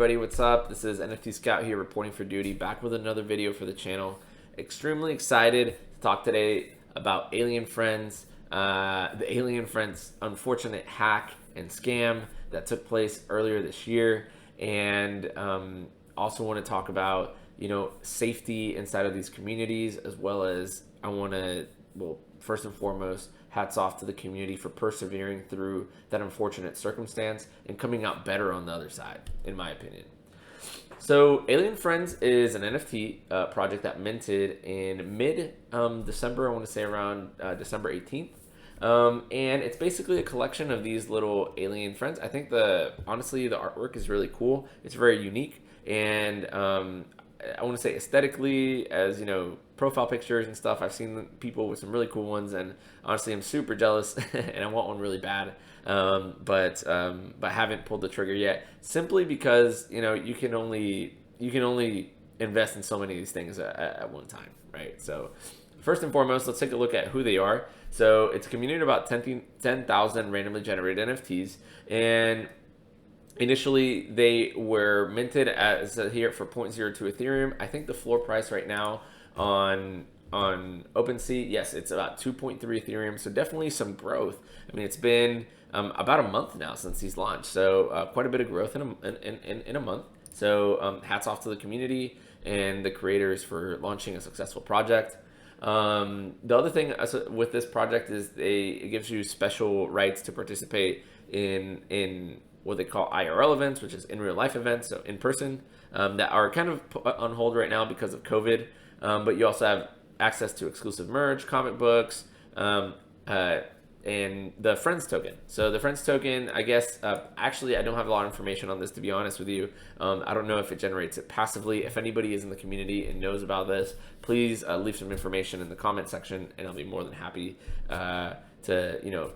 everybody, what's up? This is NFT Scout here reporting for duty, back with another video for the channel. Extremely excited to talk today about Alien Frens, the Alien Frens unfortunate hack and scam that took place earlier this year, and also want to talk about safety inside of these communities, as well as I want to, well, first and foremost, hats off to the community for persevering through that unfortunate circumstance and coming out better on the other side, in my opinion. So Alien Frens is an NFT project that minted in mid-December, I want to say around December 18th. And it's basically a collection of these little alien friends. I think honestly, the artwork is really cool. It's very unique. And I want to say aesthetically, as profile pictures and stuff, I've seen people with some really cool ones, and honestly I'm super jealous and I want one really bad, but haven't pulled the trigger yet, simply because you can only invest in so many of these things at one time, right? So first and foremost, let's take a look at who they are. So it's a community of about 10,000 randomly generated NFTs, and initially, they were minted as here for 0.02 Ethereum. I think the floor price right now on OpenSea, yes, it's about 2.3 Ethereum. So definitely some growth. I mean, it's been about a month now since he's launched, so quite a bit of growth in a month. So hats off to the community and the creators for launching a successful project. The other thing with this project is it gives you special rights to participate in what they call IRL events, which is in real life events, so in person, that are kind of on hold right now because of COVID. But you also have access to exclusive merch, comic books, and the Frens token. So the Frens token, I guess, actually, I don't have a lot of information on this, to be honest with you. I don't know if it generates it passively. If anybody is in the community and knows about this, please leave some information in the comment section, and I'll be more than happy to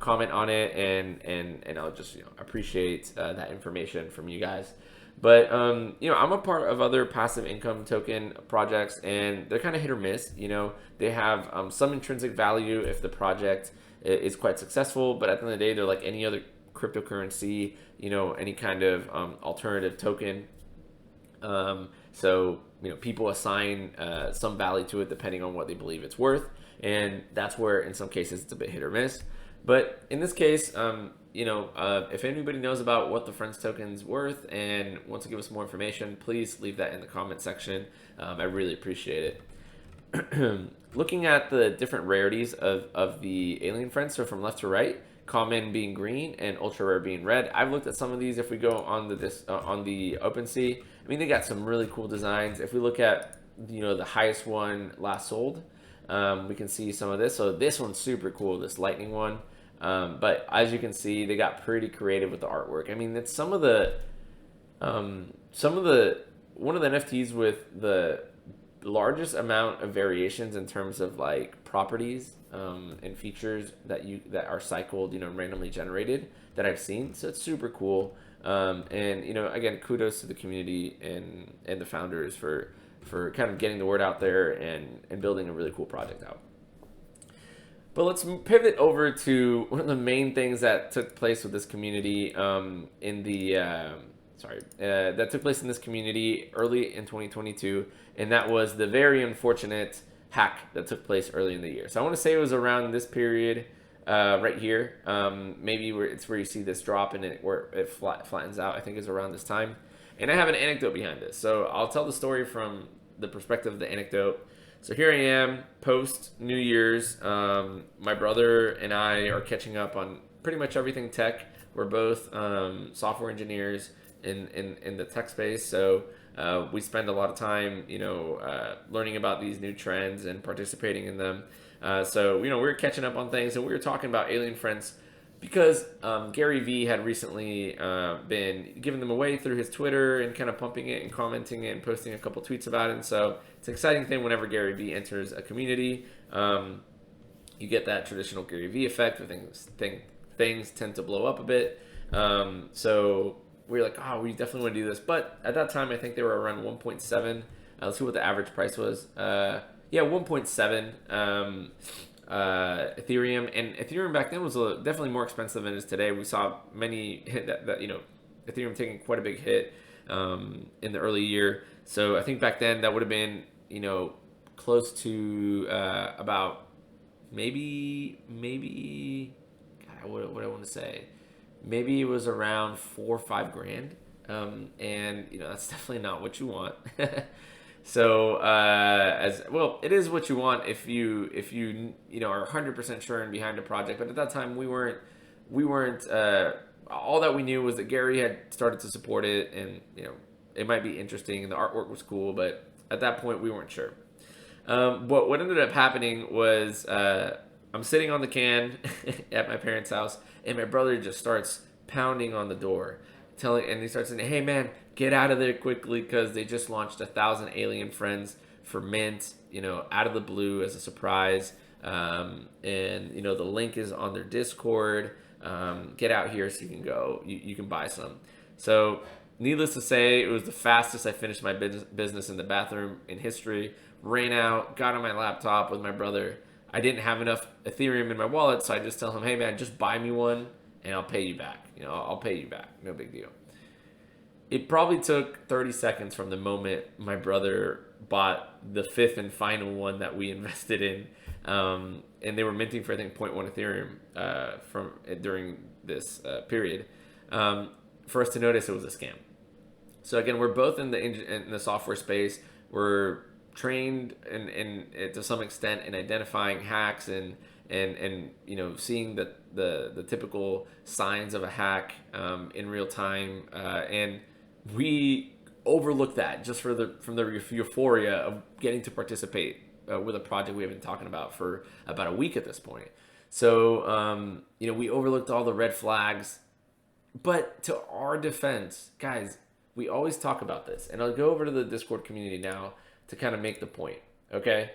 comment on it, and I'll just appreciate that information from you guys. But I'm a part of other passive income token projects, and they're kind of hit or miss. They have some intrinsic value if the project is quite successful, but at the end of the day, they're like any other cryptocurrency, any kind of alternative token. So people assign some value to it depending on what they believe it's worth, and that's where in some cases it's a bit hit or miss. But in this case, if anybody knows about what the Frens token's worth and wants to give us more information, please leave that in the comment section. I really appreciate it. Looking at the different rarities of the Alien Frens, so from left to right, common being green and ultra rare being red. I've looked at some of these. If we go on the OpenSea, I mean, they got some really cool designs. If we look at the highest one last sold, we can see some of this. So this one's super cool, this lightning one. But as you can see, they got pretty creative with the artwork. I mean, it's one of the NFTs with the largest amount of variations in terms of like properties and features that are cycled, randomly generated that I've seen. So it's super cool. And again, kudos to the community and the founders for kind of getting the word out there and building a really cool project out. But let's pivot over to one of the main things that took place with this community that took place in this community early in 2022, and that was the very unfortunate hack that took place early in the year. So I want to say it was around this period right here, maybe it's where you see this drop and where it flattens out. I think is around this time, and I have an anecdote behind this. So I'll tell the story from the perspective of the anecdote. So here I am, post New Year's. My brother and I are catching up on pretty much everything tech. We're both software engineers in the tech space, so we spend a lot of time, learning about these new trends and participating in them. So we were catching up on things, and we were talking about Alien Frens because Gary Vee had recently been giving them away through his Twitter and kind of pumping it and commenting it and posting a couple tweets about it. And so it's an exciting thing whenever Gary Vee enters a community. You get that traditional Gary Vee effect where things tend to blow up a bit. So we were like, oh, we definitely want to do this. But at that time, I think they were around 1.7. Let's see what the average price was. 1.7. Ethereum, and Ethereum back then was definitely more expensive than it is today. We saw many hit that Ethereum taking quite a big hit. in the early year. So I think back then that would have been, close to about maybe, God, what I want to say, maybe it was around 4 or 5 grand, and that's definitely not what you want. So as well, it is what you want if you are 100% sure and behind a project. But at that time, we weren't. All that we knew was that Gary had started to support it, and it might be interesting, and the artwork was cool. But at that point, we weren't sure. But what ended up happening was I'm sitting on the can at my parents' house, and my brother just starts pounding on the door, and he starts saying, "Hey man, get out of there quickly," because they just launched 1,000 Alien Friends for Mint, out of the blue as a surprise. And the link is on their Discord. Get out here so you can go. You can buy some. So, needless to say, it was the fastest I finished my business in the bathroom in history. Ran out, got on my laptop with my brother. I didn't have enough Ethereum in my wallet, so I just tell him, "Hey man, just buy me one, and I'll pay you back. I'll pay you back. No big deal." It probably took 30 seconds from the moment my brother bought the fifth and final one that we invested in, and they were minting for I think zero point 0.1 Ethereum during this period, for us to notice it was a scam. So again, we're both in the software space. We're trained in to some extent in identifying hacks and seeing the typical signs of a hack in real time, and we overlook that just from the euphoria of getting to participate with a project we have been talking about for about a week at this point. So we overlooked all the red flags. But to our defense, guys, we always talk about this, and I'll go over to the Discord community now to kind of make the point. Okay,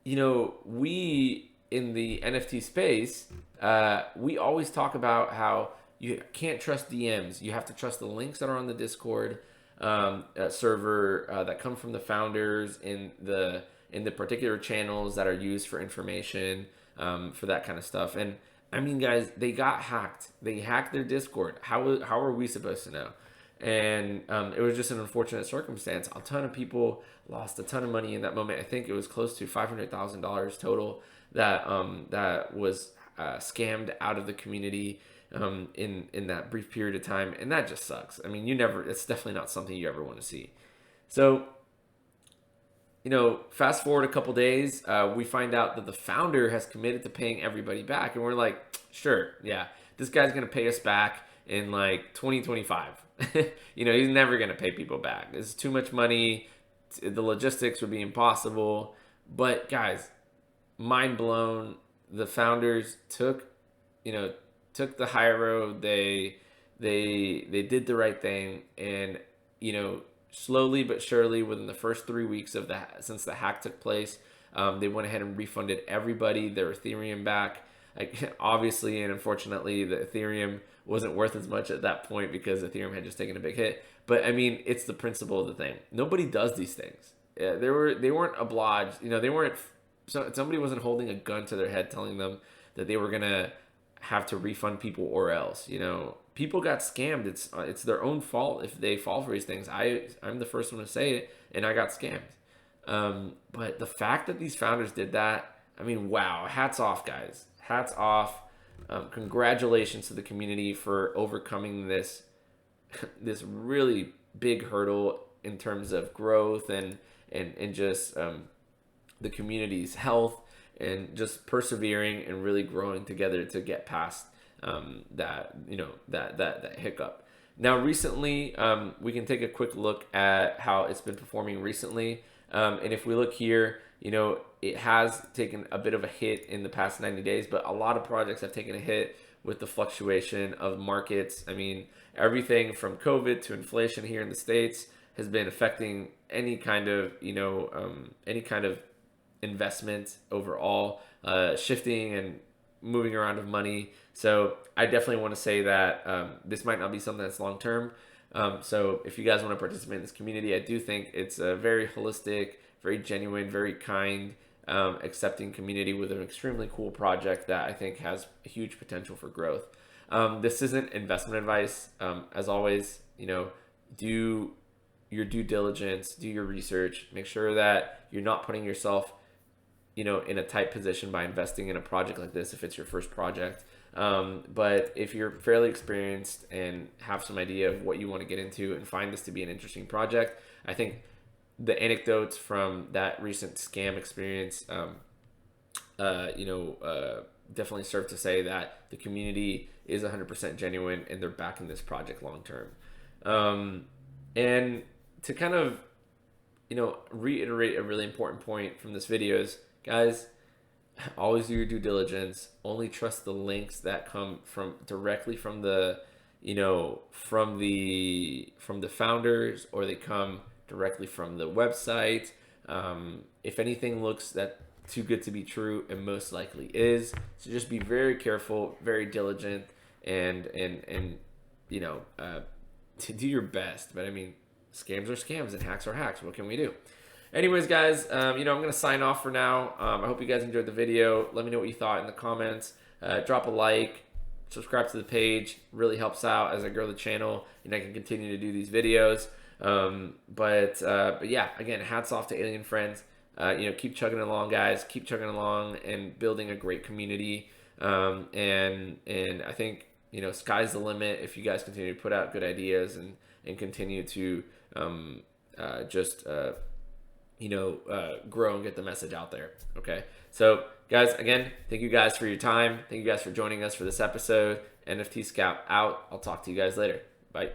we in the NFT space, we always talk about how you can't trust DMs. You have to trust the links that are on the Discord server that come from the founders in the particular channels that are used for information, for that kind of stuff. And I mean, guys, they got hacked. They hacked their Discord. How are we supposed to know? And it was just an unfortunate circumstance. A ton of people lost a ton of money in that moment. I think it was close to $500,000 total that was scammed out of the community in that brief period of time, and that just sucks. I mean, it's definitely not something you ever want to see. So, fast forward a couple days, we find out that the founder has committed to paying everybody back, and we're like, sure, yeah, this guy's gonna pay us back in like 2025. He's never gonna pay people back. It's too much money. The logistics would be impossible. But guys, mind blown. The founders took the high road. They did the right thing, and slowly but surely, within the first 3 weeks since the hack took place, they went ahead and refunded everybody their Ethereum back. Obviously and unfortunately, the Ethereum wasn't worth as much at that point because Ethereum had just taken a big hit. But I mean, it's the principle of the thing. Nobody does these things. They weren't obliged. They weren't. Somebody wasn't holding a gun to their head telling them that they were gonna have to refund people or else. People got scammed. It's their own fault if they fall for these things. I'm the first one to say it, and I got scammed. But the fact that these founders did that, I mean, wow! Hats off, guys. Hats off. Congratulations to the community for overcoming this really big hurdle in terms of growth and just the community's health, and just persevering and really growing together to get past that hiccup. Now, recently, we can take a quick look at how it's been performing recently. And if we look here, it has taken a bit of a hit in the past 90 days, but a lot of projects have taken a hit with the fluctuation of markets. I mean, everything from COVID to inflation here in the States has been affecting any kind of investment overall, shifting and moving around of money. So I definitely want to say that this might not be something that's long term. So if you guys want to participate in this community, I do think it's a very holistic, very genuine, very kind, accepting community with an extremely cool project that I think has a huge potential for growth. This isn't investment advice. As always, do your due diligence, do your research, make sure that you're not putting yourself, in a tight position by investing in a project like this if it's your first project. But if you're fairly experienced and have some idea of what you want to get into and find this to be an interesting project, I think the anecdotes from that recent scam experience, definitely serve to say that the community is 100% genuine and they're backing this project long term. And to kind of, reiterate a really important point from this video is, guys, always do your due diligence. Only trust the links that come directly from the, from the founders, or they come directly from the website. If anything looks that too good to be true, it most likely is. So just be very careful, very diligent, and to do your best. But I mean, scams are scams and hacks are hacks. What can we do? Anyways, guys, I'm going to sign off for now. I hope you guys enjoyed the video. Let me know what you thought in the comments. Drop a like, subscribe to the page. Really helps out as I grow the channel and I can continue to do these videos. But yeah, again, hats off to Alien Friends. Keep chugging along, guys. Keep chugging along and building a great community. And I think, sky's the limit if you guys continue to put out good ideas and continue to grow and get the message out there. Okay. So guys, again, thank you guys for your time. Thank you guys for joining us for this episode. NFT Scout out. I'll talk to you guys later. Bye.